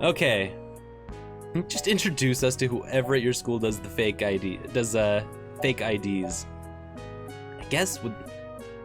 Okay. Just introduce us to whoever at your school does the fake fake IDs. I guess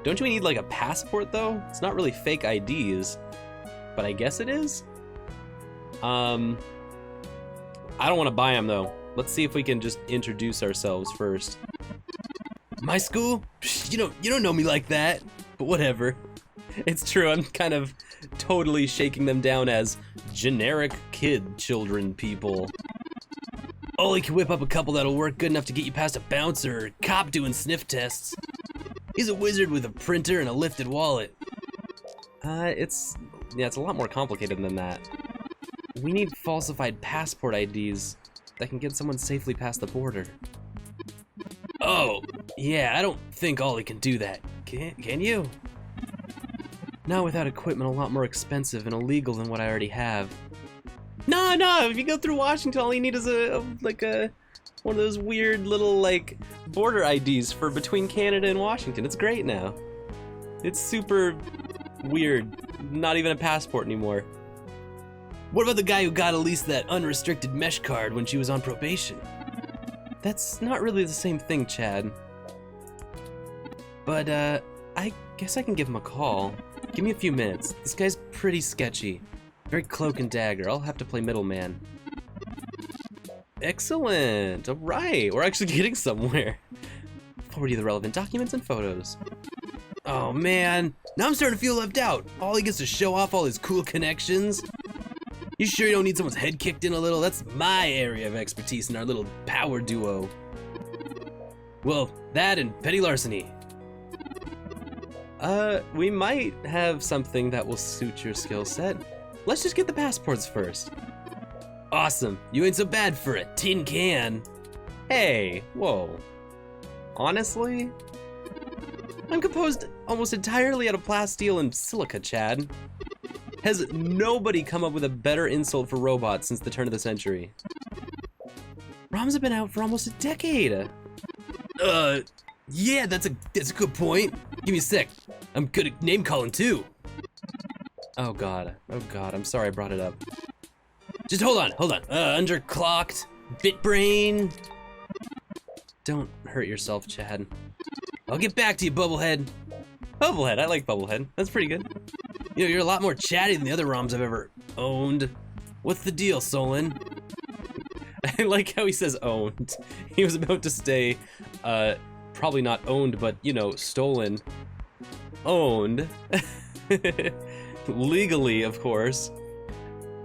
don't you need like a passport though? It's not really fake IDs, but I guess it is. I don't want to buy them though. Let's see if we can just introduce ourselves first. My school? You don't know me like that, but whatever. It's true, I'm kind of totally shaking them down as generic children people. Ollie can whip up a couple that'll work good enough to get you past a bouncer or a cop doing sniff tests. He's a wizard with a printer and a lifted wallet. It's a lot more complicated than that. We need falsified passport IDs that can get someone safely past the border. Oh, yeah, I don't think Ollie can do that. Can you? Not without equipment a lot more expensive and illegal than what I already have. No, if you go through Washington, all you need is one of those weird little like border IDs for between Canada and Washington. It's great now. It's super weird. Not even a passport anymore. What about the guy who got Elise that unrestricted mesh card when she was on probation? That's not really the same thing, Chad. But I guess I can give him a call. Give me a few minutes. This guy's pretty sketchy. Very cloak and dagger. I'll have to play middleman. Excellent. All right, we're actually getting somewhere. Forward you the relevant documents and photos. Oh man, now I'm starting to feel left out. All he gets to show off all his cool connections. You sure you don't need someone's head kicked in a little? That's my area of expertise in our little power duo. Well, that and petty larceny. We might have something that will suit your skill set. Let's just get the passports first. Awesome, you ain't so bad for a tin can. Hey, whoa. Honestly? I'm composed almost entirely out of plasteel and silica, Chad. Has nobody come up with a better insult for robots since the turn of the century? ROMs have been out for almost a decade. Yeah, that's a good point. Give me a sec. I'm good at name calling too. Oh god, I'm sorry I brought it up. Just hold on. Underclocked, bitbrain. Don't hurt yourself, Chad. I'll get back to you, Bubblehead. Bubblehead, I like Bubblehead. That's pretty good. You know, you're a lot more chatty than the other ROMs I've ever owned. What's the deal, Solon? I like how he says owned. He was about to say, probably not owned, but, you know, stolen. Owned. Legally, of course.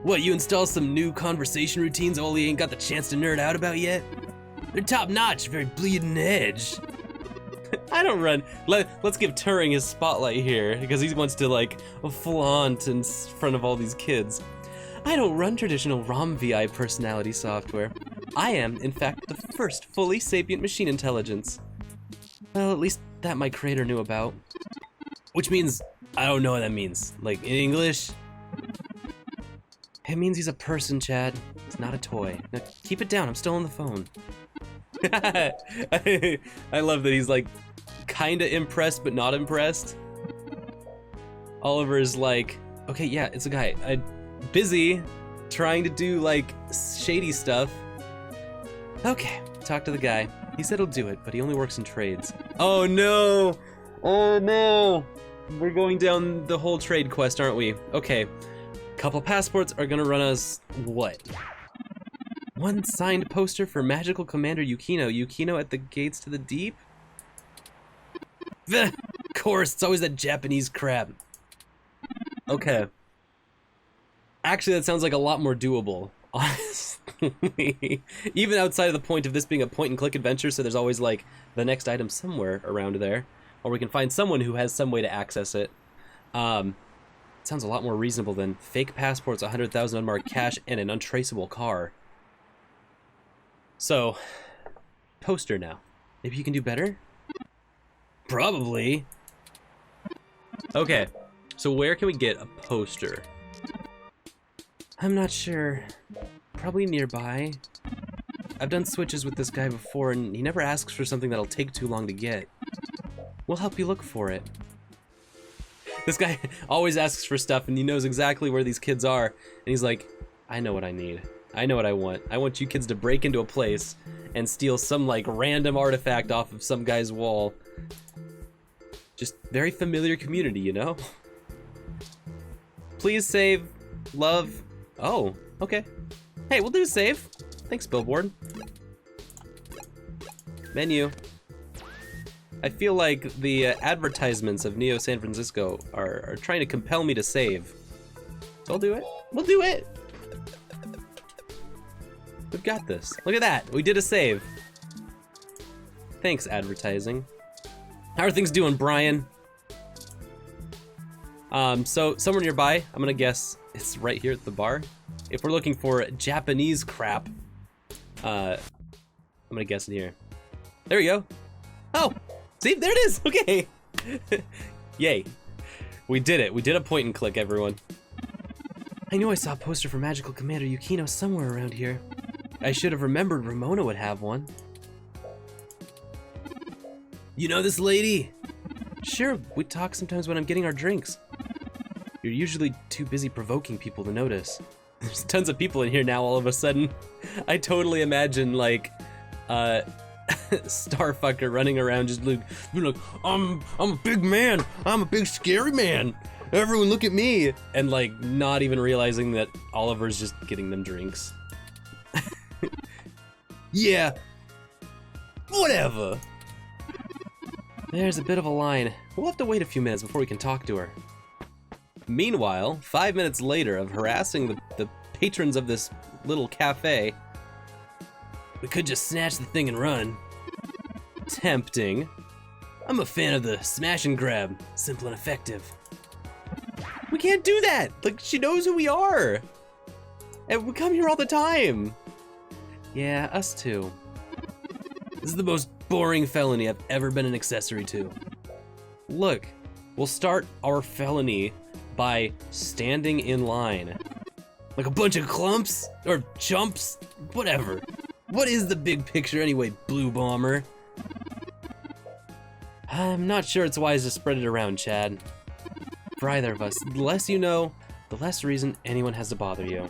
What, you install some new conversation routines Oli ain't got the chance to nerd out about yet? They're top notch, very bleeding edge. I don't run. Let's give Turing his spotlight here, because he wants to, like, flaunt in front of all these kids. I don't run traditional ROM VI personality software. I am, in fact, the first fully sapient machine intelligence. Well, at least that my creator knew about. Which means, I don't know what that means. Like, in English? It means he's a person, Chad. It's not a toy. Now, keep it down, I'm still on the phone. I love that he's like, kinda impressed but not impressed. Oliver is like, okay, yeah, it's a guy. Busy trying to do like shady stuff. Okay, talk to the guy. He said he'll do it, but he only works in trades. Oh no! Oh no! We're going down the whole trade quest, aren't we? Okay, couple passports are gonna run us what? One signed poster for Magical Commander Yukino. Yukino at the gates to the deep? Of course, it's always that Japanese crap. Okay. Actually, that sounds like a lot more doable, honestly. Even outside of the point of this being a point-and-click adventure, so there's always, like, the next item somewhere around there. Or we can find someone who has some way to access it. Sounds a lot more reasonable than fake passports, 100,000 unmarked cash, and an untraceable car. So, poster now. Maybe you can do better? Probably. Okay, so where can we get a poster? I'm not sure. Probably nearby. I've done switches with this guy before, and he never asks for something that'll take too long to get. We'll help you look for it. This guy always asks for stuff, and he knows exactly where these kids are. And he's like, I know what I need. I know what I want. I want you kids to break into a place and steal some like random artifact off of some guy's wall. Just very familiar community, you know? Please save. Love. Oh, okay. Hey, we'll do a save. Thanks, billboard. Menu. I feel like the advertisements of Neo San Francisco are trying to compel me to save. So I'll do it. We'll do it. We've got this. Look at that. We did a save. Thanks, advertising. How are things doing, Brian? So somewhere nearby, I'm gonna guess it's right here at the bar. If we're looking for Japanese crap, I'm gonna guess in here. There we go. Oh, see, there it is. Okay. Yay. We did it. We did a point and click, everyone. I knew I saw a poster for Magical Commander Yukino somewhere around here. I should have remembered Ramona would have one. You know this lady? Sure, we talk sometimes when I'm getting our drinks. You're usually too busy provoking people to notice. There's tons of people in here now all of a sudden. I totally imagine like, Starfucker running around just like, I'm a big man. I'm a big scary man. Everyone look at me. And like not even realizing that Oliver's just getting them drinks. Yeah. Whatever. There's a bit of a line. We'll have to wait a few minutes before we can talk to her. Meanwhile, 5 minutes later of harassing the patrons of this little cafe, we could just snatch the thing and run. Tempting. I'm a fan of the smash and grab. Simple and effective. We can't do that! Like, she knows who we are! And we come here all the time! Yeah, us too. This is the most boring felony I've ever been an accessory to. Look, we'll start our felony by standing in line. Like a bunch of clumps? Or chumps? Whatever. What is the big picture anyway, Blue Bomber? I'm not sure it's wise to spread it around, Chad. For either of us, the less you know, the less reason anyone has to bother you.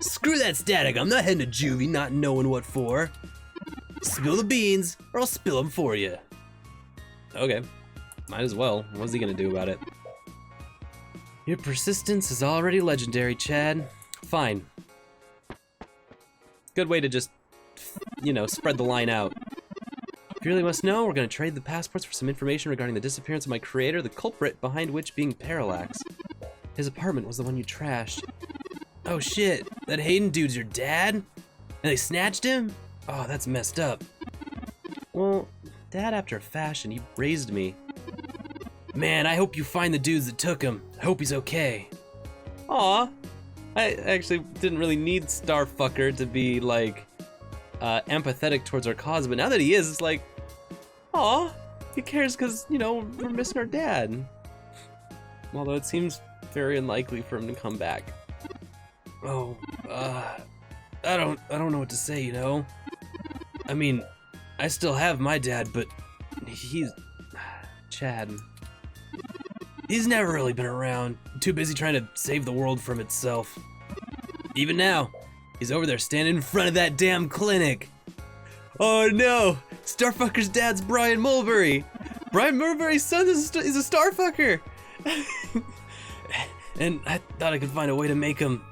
Screw that static, I'm not heading to juvie not knowing what for. Spill the beans, or I'll spill them for you. Okay, might as well. What's he gonna do about it? Your persistence is already legendary, Chad. Fine. Good way to just, you know, spread the line out. If you really must know, we're gonna trade the passports for some information regarding the disappearance of my creator, the culprit behind which being Parallax. His apartment was the one you trashed. Oh shit, that Hayden dude's your dad? And they snatched him? Oh, that's messed up. Well, Dad, after a fashion, he raised me. Man, I hope you find the dudes that took him. I hope he's okay. Aw. I actually didn't really need Starfucker to be, like, empathetic towards our cause, but now that he is, it's like, aw, he cares because, you know, we're missing our dad. Although it seems very unlikely for him to come back. Oh, I don't know what to say, you know? I mean, I still have my dad, but he's... Chad. He's never really been around. Too busy trying to save the world from itself. Even now, he's over there standing in front of that damn clinic. Oh no! Starfucker's dad's Brian Mulberry! Brian Mulberry's son is a Starfucker! And I thought I could find a way to make him...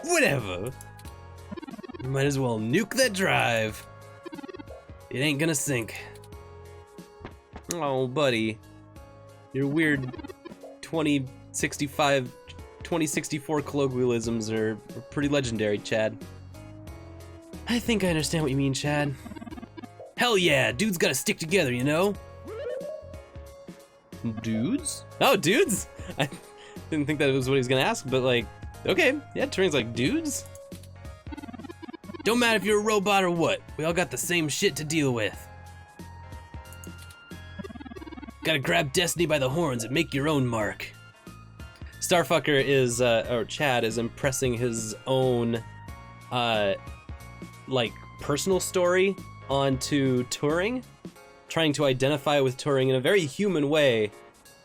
Whatever. Might as well nuke that drive. It ain't gonna sink. Oh, buddy. Your weird 2064 colloquialisms are pretty legendary, Chad. I think I understand what you mean, Chad. Hell yeah, dudes gotta stick together, you know? Dudes? Oh, dudes? I didn't think that was what he was gonna ask, but like, okay, yeah, Turing's like, dudes? Don't matter if you're a robot or what, we all got the same shit to deal with. Gotta grab destiny by the horns and make your own mark. Starfucker is, or Chad is impressing his own, like, personal story onto Turing, trying to identify with Turing in a very human way,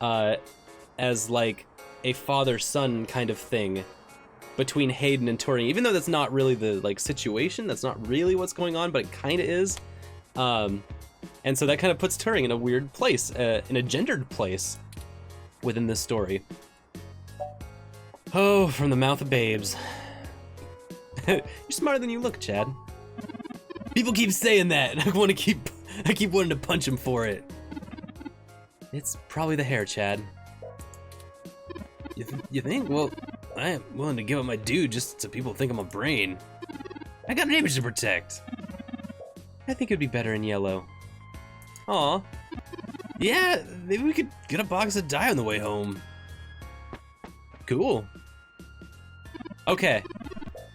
as like a father-son kind of thing. between Hayden and Turing, even though that's not really the like situation. That's not really what's going on, but it kind of is. And so that kind of puts Turing in a weird place, in a gendered place within this story. Oh, from the mouth of babes. You're smarter than you look, Chad. People keep saying that, and I keep wanting to punch him for it. It's probably the hair, Chad. You think? Well, I am willing to give up my dude just so people think I'm a brain. I got an image to protect. I think it'd be better in yellow. Aw. Yeah, maybe we could get a box of dye on the way home. Cool. Okay.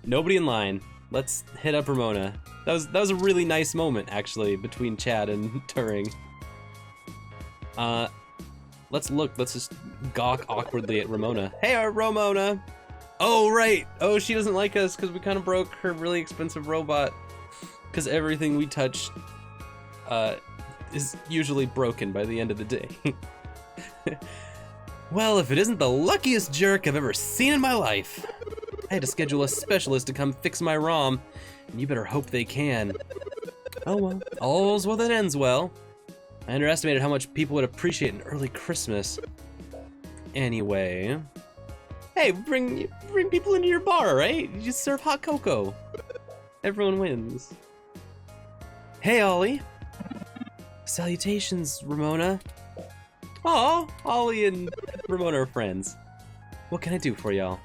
Nobody in line. Let's hit up Ramona. That was a really nice moment, actually, between Chad and Turing. Let's just gawk awkwardly at Ramona. Hey, Ramona! Oh, right! Oh, she doesn't like us because we kind of broke her really expensive robot. Because everything we touch, is usually broken by the end of the day. Well, if it isn't the luckiest jerk I've ever seen in my life. I had to schedule a specialist to come fix my ROM, and you better hope they can. Oh well, all's well that ends well. I underestimated how much people would appreciate an early Christmas. Anyway. Hey, bring people into your bar, right? You just serve hot cocoa. Everyone wins. Hey, Ollie. Salutations, Ramona. Aw, Ollie and Ramona are friends. What can I do for y'all?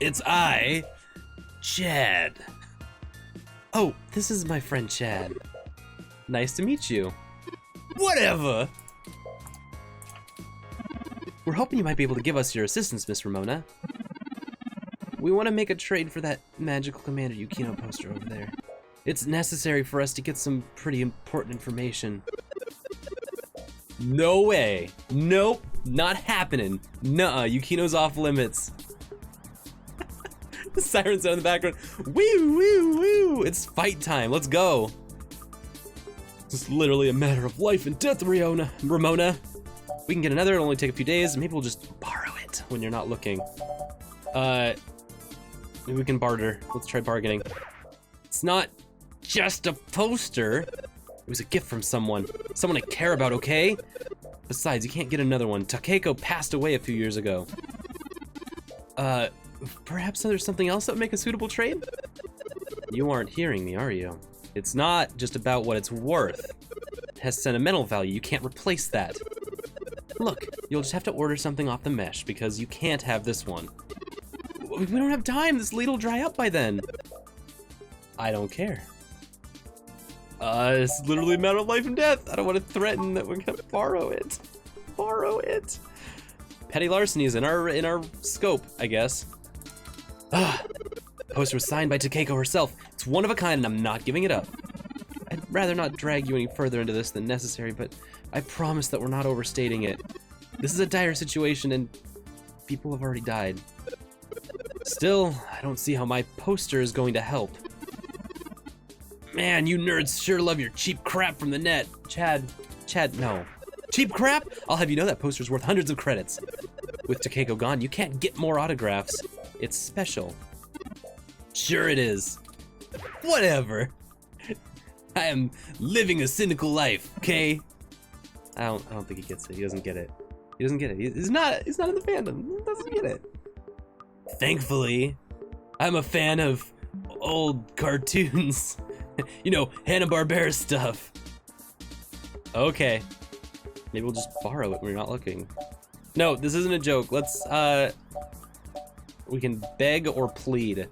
It's I, Chad. Oh, this is my friend Chad. Nice to meet you. Whatever. We're hoping you might be able to give us your assistance, Miss Ramona. We want to make a trade for that magical Commander Yukino poster over there. It's necessary for us to get some pretty important information. No way. Nope. Not happening. Nuh-uh. Yukino's off limits. The siren sound in the background. Woo, woo, woo. It's fight time. Let's go. It's literally a matter of life and death, Ramona. We can get another. It'll only take a few days. And maybe we'll just borrow it when you're not looking. Maybe we can barter. Let's try bargaining. It's not just a poster. It was a gift from someone I care about, okay? Besides, you can't get another one. Takeko passed away a few years ago. Perhaps there's something else that would make a suitable trade? You aren't hearing me, are you? It's not just about what it's worth. It has sentimental value. You can't replace that. Look, you'll just have to order something off the mesh because you can't have this one. We don't have time. This lead will dry up by then. I don't care. It's literally a matter of life and death. I don't want to threaten that we're gonna borrow it. Borrow it. Petty larceny is in our scope, I guess. The poster was signed by Takeko herself. It's one of a kind, and I'm not giving it up. I'd rather not drag you any further into this than necessary, but I promise that we're not overstating it. This is a dire situation, and people have already died. Still, I don't see how my poster is going to help. Man, you nerds sure love your cheap crap from the net. Chad, no. Cheap crap? I'll have you know that poster's worth hundreds of credits. With Takeko gone, you can't get more autographs. It's special. Sure it is. Whatever. I am living a cynical life, okay? I don't think he gets it. He doesn't get it. He doesn't get it. He's not in the fandom. He doesn't get it. Thankfully, I'm a fan of old cartoons. You know, Hanna-Barbera stuff. Okay. Maybe we'll just borrow it when we're not looking. No, this isn't a joke. Let's, we can beg or plead.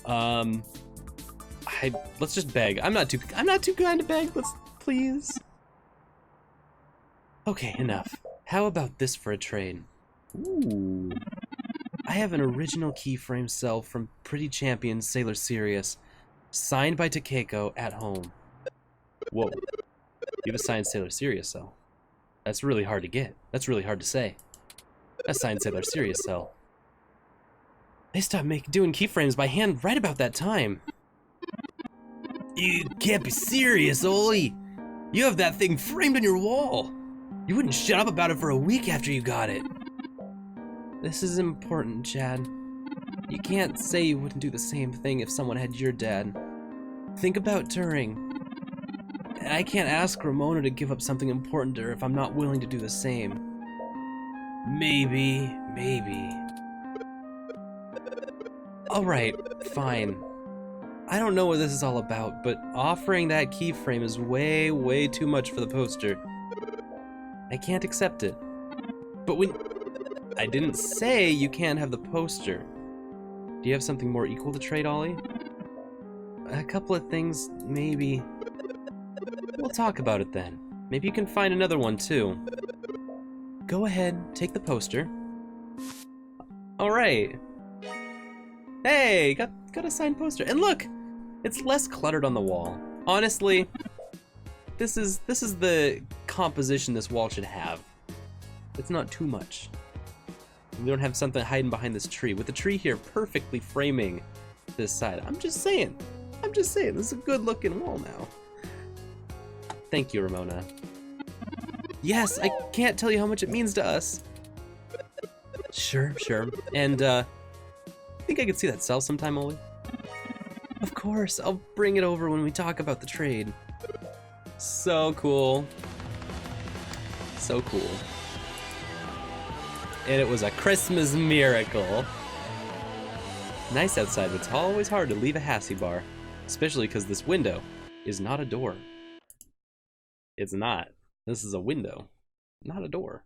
Let's just beg. I'm not too kind to beg. Let's, please. Okay, enough. How about this for a trade? Ooh. I have an original keyframe cell from Pretty Champion Sailor Sirius. Signed by Takeko at home. Whoa. You have a signed Sailor Sirius cell. That's really hard to get. That's really hard to say. A signed Sailor Sirius cell. They stopped doing keyframes by hand right about that time. You can't be serious, Oli. You have that thing framed on your wall. You wouldn't shut up about it for a week after you got it. This is important, Chad. You can't say you wouldn't do the same thing if someone had your dad. Think about Turing. And I can't ask Ramona to give up something important to her if I'm not willing to do the same. Maybe. Alright, fine. I don't know what this is all about, but offering that keyframe is way too much for the poster. I can't accept it. But I didn't say you can't have the poster. Do you have something more equal to trade, Ollie? A couple of things, maybe. We'll talk about it then. Maybe you can find another one too. Go ahead, take the poster. Alright. Hey, got a signed poster. And look! It's less cluttered on the wall. Honestly, this is the composition this wall should have. It's not too much. We don't have something hiding behind this tree, with the tree here perfectly framing this side. I'm just saying, this is a good looking wall now. Thank you, Ramona. Yes, I can't tell you how much it means to us. Sure. And, think I could see that cell sometime, Ollie? Of course, I'll bring it over when we talk about the trade. So cool. So cool. And it was a Christmas miracle. Nice outside, but it's always hard to leave a Hassie bar. Especially because this window is not a door. It's not. This is a window, not a door.